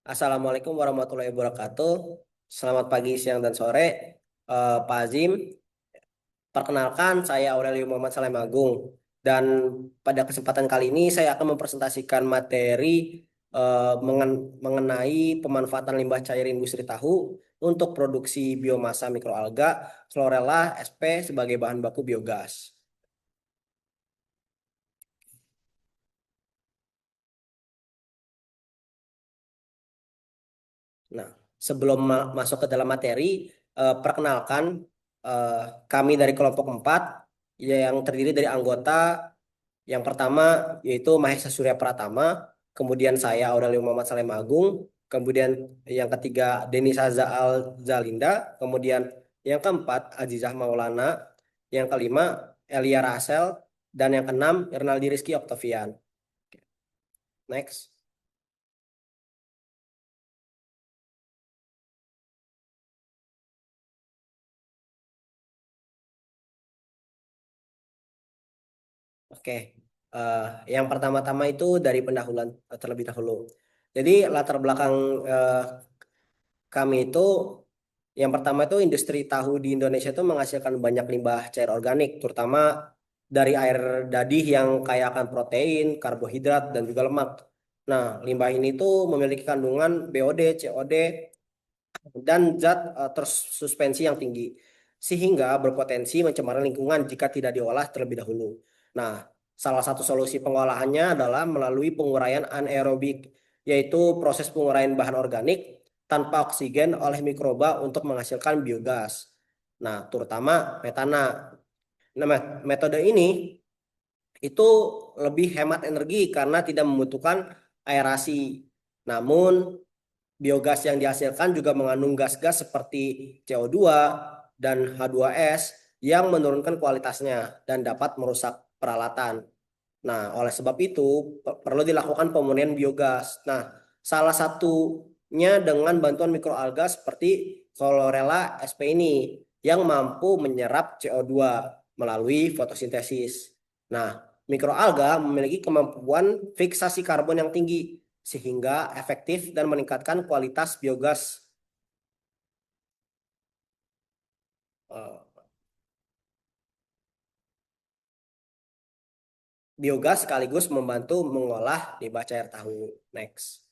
Assalamualaikum warahmatullahi wabarakatuh. Selamat pagi, siang, dan sore, Pak Azim. Perkenalkan, saya Aurelio Muhammad Saleh Agung. Dan pada kesempatan kali ini saya akan mempresentasikan materi mengenai pemanfaatan limbah cair industri tahu untuk produksi biomasa mikroalga Chlorella sp sebagai bahan baku biogas. Nah, sebelum masuk ke dalam materi, perkenalkan eh, kami dari kelompok 4 yang terdiri dari anggota yang pertama yaitu Mahesa Surya Pratama, kemudian saya Aurelio Muhammad Salem Agung, kemudian yang ketiga Denisa Zaal Zalinda, kemudian yang keempat Azizah Maulana, yang kelima Elia Rasel, dan yang keenam Ernaldi Rizky Oktavian. Next. Oke, Eh, yang pertama-tama itu dari pendahuluan terlebih dahulu. Jadi latar belakang eh, kami itu yang pertama itu industri tahu di Indonesia itu menghasilkan banyak limbah cair organik, terutama dari air dadih yang kaya akan protein, karbohidrat, dan juga lemak. Nah, limbah ini tuh memiliki kandungan BOD, COD, dan zat tersuspensi yang tinggi, sehingga berpotensi mencemarkan lingkungan jika tidak diolah terlebih dahulu. Nah, salah satu solusi pengolahannya adalah melalui penguraian anaerobik, yaitu proses penguraian bahan organik tanpa oksigen oleh mikroba untuk menghasilkan biogas. Nah, terutama metana. Nah, metode ini itu lebih hemat energi karena tidak membutuhkan aerasi. Namun, biogas yang dihasilkan juga mengandung gas-gas seperti CO2 dan H2S yang menurunkan kualitasnya dan dapat merusak peralatan. Nah, oleh sebab itu perlu dilakukan pemurnian biogas. Nah, salah satunya dengan bantuan mikroalga seperti Chlorella sp ini yang mampu menyerap CO2 melalui fotosintesis. Nah, mikroalga memiliki kemampuan fiksasi karbon yang tinggi sehingga efektif dan meningkatkan kualitas biogas. eh, Biogas sekaligus membantu mengolah limbah cair tahu. Next.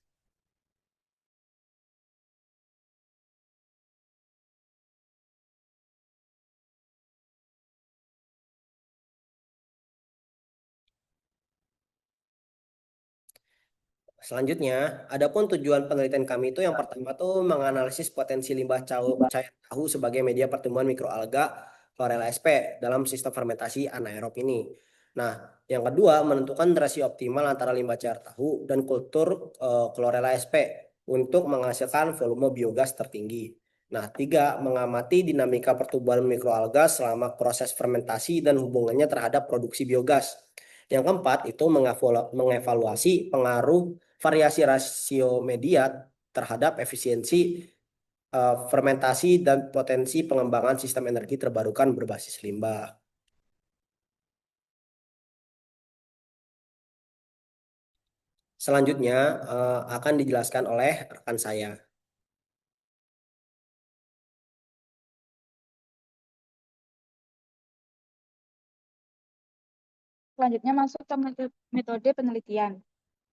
Selanjutnya, adapun tujuan penelitian kami itu yang pertama tuh menganalisis potensi limbah cair tahu sebagai media pertumbuhan mikroalga Chlorella sp dalam sistem fermentasi anaerob ini. Nah, yang kedua menentukan rasio optimal antara limbah cair tahu dan kultur Chlorella sp untuk menghasilkan volume biogas tertinggi. Nah, tiga, mengamati dinamika pertumbuhan mikroalga selama proses fermentasi dan hubungannya terhadap produksi biogas. Yang keempat itu mengevaluasi pengaruh variasi rasio media terhadap efisiensi fermentasi dan potensi pengembangan sistem energi terbarukan berbasis limbah. Selanjutnya akan dijelaskan oleh rekan saya. Selanjutnya masuk ke metode penelitian.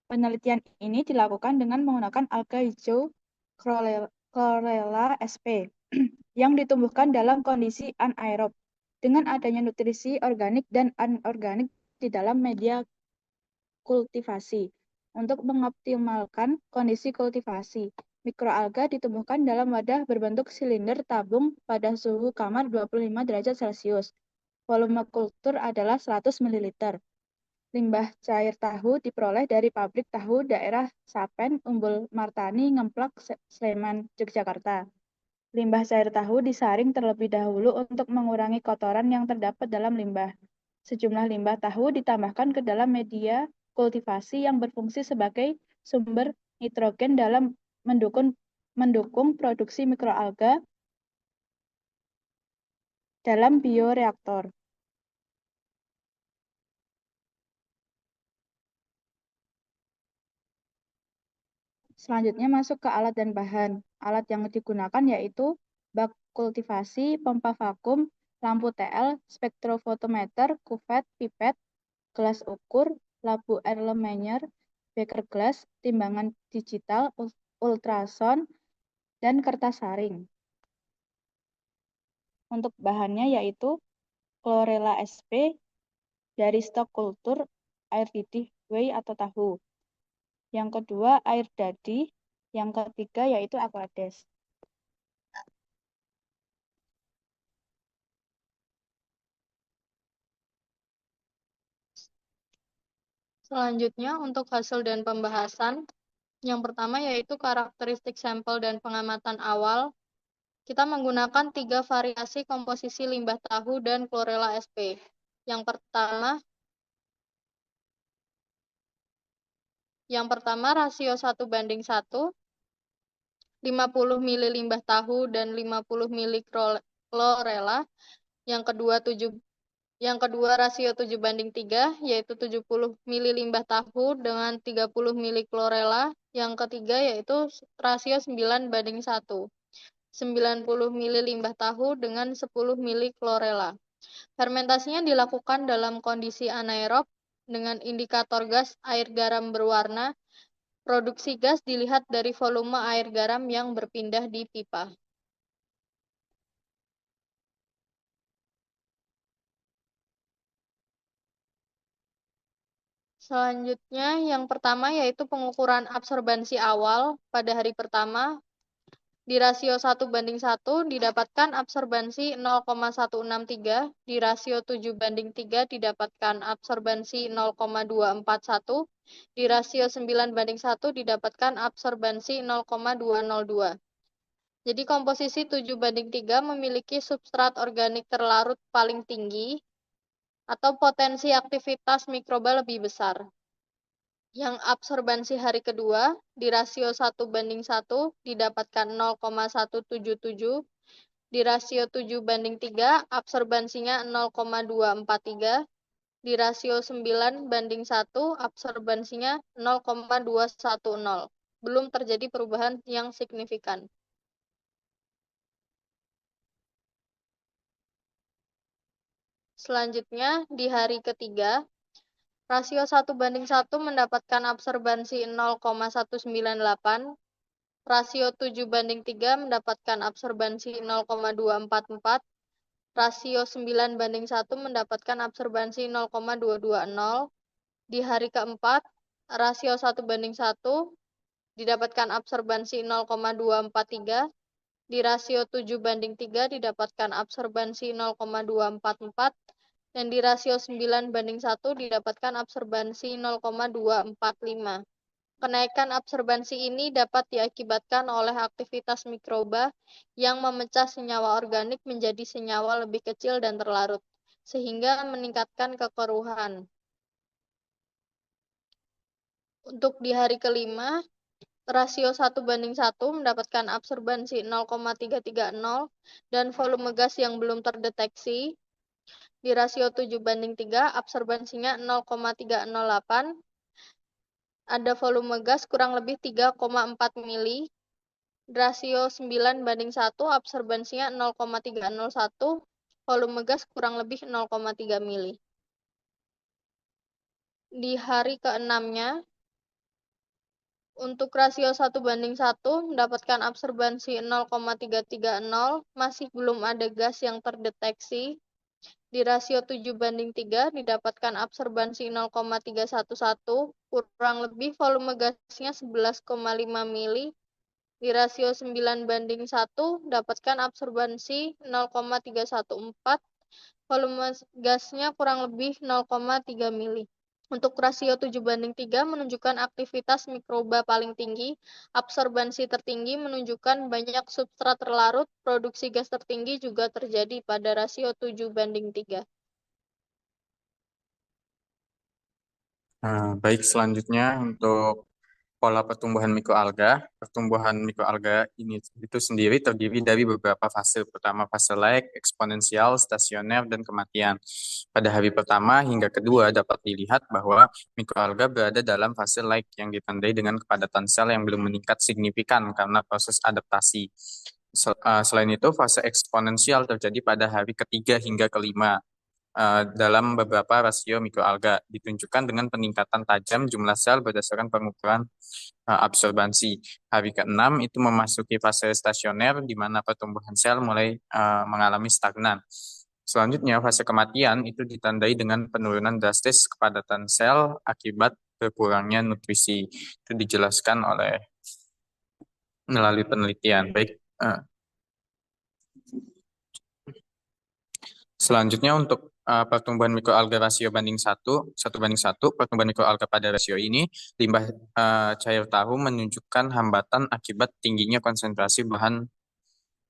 Penelitian ini dilakukan dengan menggunakan alga hijau Chlorella sp yang ditumbuhkan dalam kondisi anaerob dengan adanya nutrisi organik dan anorganik di dalam media kultivasi. Untuk mengoptimalkan kondisi kultivasi, mikroalga ditumbuhkan dalam wadah berbentuk silinder tabung pada suhu kamar 25 derajat Celcius. Volume kultur adalah 100 ml. Limbah cair tahu diperoleh dari pabrik tahu daerah Sapen, Umbul Martani, Ngemplak, Sleman, Yogyakarta. Limbah cair tahu disaring terlebih dahulu untuk mengurangi kotoran yang terdapat dalam limbah. Sejumlah limbah tahu ditambahkan ke dalam media kultivasi yang berfungsi sebagai sumber nitrogen dalam mendukung produksi mikroalga dalam bioreaktor. Selanjutnya masuk ke alat dan bahan. Alat yang digunakan yaitu bak kultivasi, pompa vakum, lampu TL, spektrofotometer, kuvet, pipet, gelas ukur, labu Erlenmeyer, beker gelas, timbangan digital, ultrason, dan kertas saring. Untuk bahannya yaitu chlorella sp dari stok kultur air didih whey atau tahu. Yang kedua air dadi, yang ketiga yaitu Aquades. Selanjutnya untuk hasil dan pembahasan, yang pertama yaitu karakteristik sampel dan pengamatan awal. Kita menggunakan 3 variasi komposisi limbah tahu dan chlorella sp. Yang pertama rasio 1:1, 50 ml limbah tahu dan 50 ml chlorella. Yang kedua rasio 7:3, yaitu 70 ml limbah tahu dengan 30 ml chlorella. Yang ketiga yaitu rasio 9:1, 90 ml limbah tahu dengan 10 ml chlorella. Fermentasinya dilakukan dalam kondisi anaerob dengan indikator gas air garam berwarna. Produksi gas dilihat dari volume air garam yang berpindah di pipa. Selanjutnya, yang pertama yaitu pengukuran absorbansi awal pada hari pertama. Di rasio 1:1 didapatkan absorbansi 0,163, di rasio 7:3 didapatkan absorbansi 0,241, di rasio 9:1 didapatkan absorbansi 0,202. Jadi komposisi 7:3 memiliki substrat organik terlarut paling tinggi atau potensi aktivitas mikroba lebih besar. Yang absorbansi hari kedua di rasio 1:1 didapatkan 0,177, di rasio 7:3 absorbansinya 0,243, di rasio 9:1 absorbansinya 0,210. Belum terjadi perubahan yang signifikan. Selanjutnya, di hari ketiga, rasio 1:1 mendapatkan absorbansi 0,198, rasio 7:3 mendapatkan absorbansi 0,244, rasio 9:1 mendapatkan absorbansi 0,220. Di hari keempat, rasio 1:1 didapatkan absorbansi 0,243, di rasio 7:3 didapatkan absorbansi 0,244, dan di rasio 9:1 didapatkan absorbansi 0,245. Kenaikan absorbansi ini dapat diakibatkan oleh aktivitas mikroba yang memecah senyawa organik menjadi senyawa lebih kecil dan terlarut, sehingga meningkatkan kekeruhan. Untuk di hari kelima, rasio 1:1 mendapatkan absorbansi 0,330 dan volume gas yang belum terdeteksi. Di rasio 7:3 absorbansinya 0,308, ada volume gas kurang lebih 3,4 mili. Rasio 9:1 absorbansinya 0,301, volume gas kurang lebih 0,3 mili. Di hari keenamnya, untuk rasio 1:1 mendapatkan absorbansi 0,330, masih belum ada gas yang terdeteksi. Di rasio 7:3 didapatkan absorbansi 0,311, kurang lebih volume gasnya 11,5 mili. Di rasio 9:1 dapatkan absorbansi 0,314, volume gasnya kurang lebih 0,3 mili. Untuk rasio 7:3 menunjukkan aktivitas mikroba paling tinggi, absorbansi tertinggi menunjukkan banyak substrat terlarut, produksi gas tertinggi juga terjadi pada rasio 7:3. Baik, selanjutnya untuk pola pertumbuhan mikroalga. Pertumbuhan mikroalga ini itu sendiri terdiri dari beberapa fase. Pertama fase like, eksponensial, stasioner, dan kematian. Pada hari pertama hingga kedua dapat dilihat bahwa mikroalga berada dalam fase like yang ditandai dengan kepadatan sel yang belum meningkat signifikan karena proses adaptasi. Selain itu, fase eksponensial terjadi pada hari ketiga hingga kelima. Dalam beberapa rasio mikroalga ditunjukkan dengan peningkatan tajam jumlah sel berdasarkan pengukuran absorbansi. Hari ke-6 itu memasuki fase stasioner di mana pertumbuhan sel mulai mengalami stagnan. Selanjutnya, fase kematian itu ditandai dengan penurunan drastis kepadatan sel akibat berkurangnya nutrisi. Itu dijelaskan melalui penelitian. Baik. Selanjutnya untuk pertumbuhan mikroalga rasio banding 1:1, pertumbuhan mikroalga pada rasio ini, limbah cair tahu menunjukkan hambatan akibat tingginya konsentrasi bahan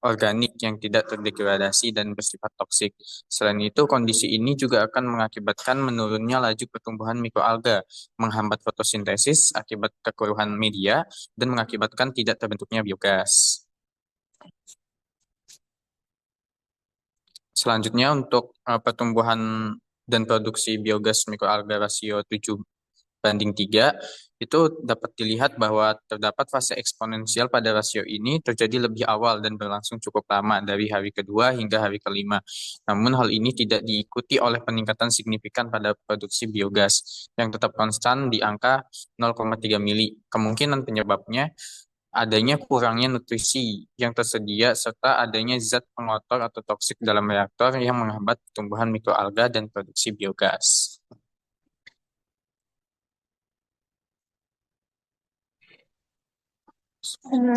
organik yang tidak terdegradasi dan bersifat toksik. Selain itu, kondisi ini juga akan mengakibatkan menurunnya laju pertumbuhan mikroalga, menghambat fotosintesis akibat kekeruhan media, dan mengakibatkan tidak terbentuknya biogas. Selanjutnya untuk pertumbuhan dan produksi biogas mikroalga rasio 7:3 itu dapat dilihat bahwa terdapat fase eksponensial pada rasio ini terjadi lebih awal dan berlangsung cukup lama dari hari kedua hingga hari kelima. Namun hal ini tidak diikuti oleh peningkatan signifikan pada produksi biogas yang tetap konstan di angka 0,3 mili. Kemungkinan penyebabnya adanya kurangnya nutrisi yang tersedia serta adanya zat pengotor atau toksik dalam reaktor yang menghambat pertumbuhan mikroalga dan produksi biogas.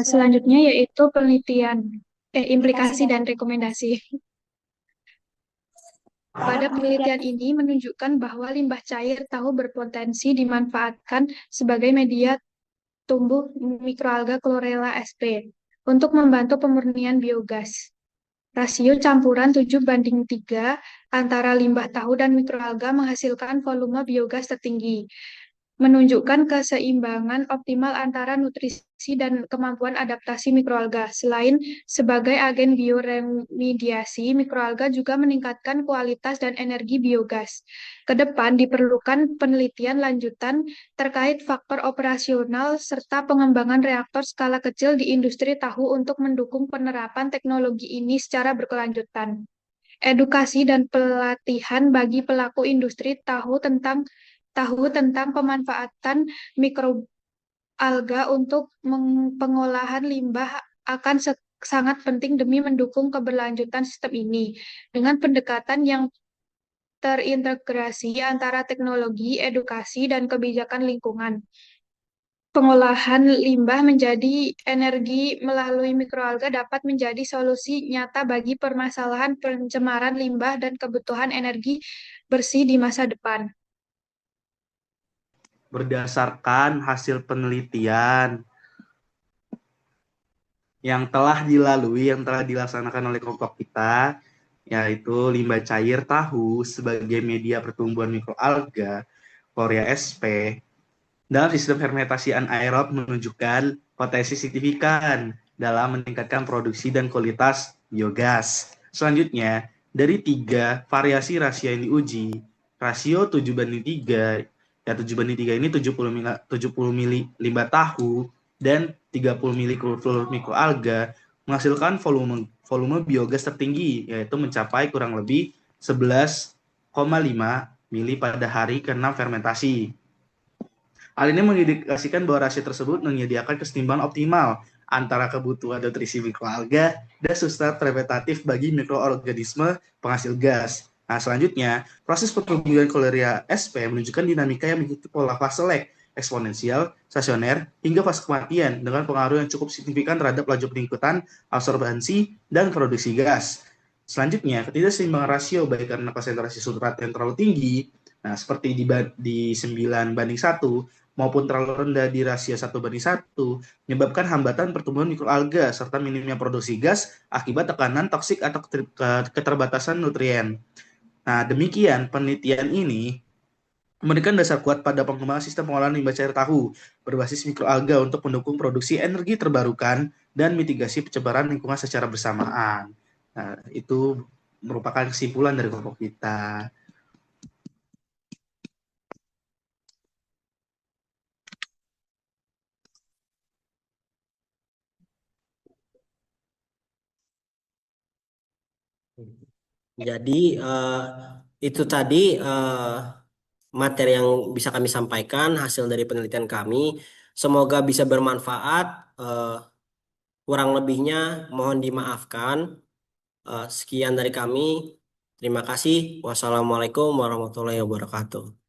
Selanjutnya yaitu penelitian, implikasi dan rekomendasi. Pada penelitian ini menunjukkan bahwa limbah cair tahu berpotensi dimanfaatkan sebagai media tumbuh mikroalga Chlorella sp. untuk membantu pemurnian biogas. Rasio campuran 7:3 antara limbah tahu dan mikroalga menghasilkan volume biogas tertinggi, menunjukkan keseimbangan optimal antara nutrisi dan kemampuan adaptasi mikroalga. Selain sebagai agen bioremediasi, mikroalga juga meningkatkan kualitas dan energi biogas. Kedepan diperlukan penelitian lanjutan terkait faktor operasional serta pengembangan reaktor skala kecil di industri tahu untuk mendukung penerapan teknologi ini secara berkelanjutan. Edukasi dan pelatihan bagi pelaku industri tahu tentang pemanfaatan mikroalga untuk pengolahan limbah akan sangat penting demi mendukung keberlanjutan sistem ini. Dengan pendekatan yang terintegrasi antara teknologi, edukasi, dan kebijakan lingkungan, pengolahan limbah menjadi energi melalui mikroalga dapat menjadi solusi nyata bagi permasalahan pencemaran limbah dan kebutuhan energi bersih di masa depan. Berdasarkan hasil penelitian yang telah dilaksanakan oleh kelompok kita, yaitu limbah cair tahu sebagai media pertumbuhan mikroalga Chlorella sp dalam sistem fermentasi anaerob menunjukkan potensi signifikan dalam meningkatkan produksi dan kualitas biogas. Selanjutnya, dari 3 variasi rasio yang diuji, rasio 7:3, ya 7:3 ini 70 mili limbah tahu dan 30 mili klorofil mikroalga menghasilkan volume biogas tertinggi, yaitu mencapai kurang lebih 11,5 mili pada hari ke-6 fermentasi. Hal ini mengindikasikan bahwa rasio tersebut menyediakan keseimbangan optimal antara kebutuhan nutrisi mikroalga dan substrat fermentatif bagi mikroorganisme penghasil gas. Nah, selanjutnya, proses pertumbuhan Chlorella sp menunjukkan dinamika yang mengikuti pola fase like, eksponensial, stasioner, hingga fase kematian dengan pengaruh yang cukup signifikan terhadap laju peningkatan, absorbansi, dan produksi gas. Selanjutnya, ketidakseimbangan rasio baik karena konsentrasi substrat yang terlalu tinggi, nah seperti di 9:1, maupun terlalu rendah di rasio 1:1, menyebabkan hambatan pertumbuhan mikroalga serta minimnya produksi gas akibat tekanan toksik atau keterbatasan nutrien. Nah, demikian penelitian ini memberikan dasar kuat pada pengembangan sistem pengolahan limbah cair tahu berbasis mikroalga untuk mendukung produksi energi terbarukan dan mitigasi pencemaran lingkungan secara bersamaan. Nah, itu merupakan kesimpulan dari kelompok kita. Jadi itu tadi materi yang bisa kami sampaikan hasil dari penelitian kami. Semoga bisa bermanfaat. Kurang lebihnya mohon dimaafkan. Sekian dari kami. Terima kasih. Wassalamualaikum warahmatullahi wabarakatuh.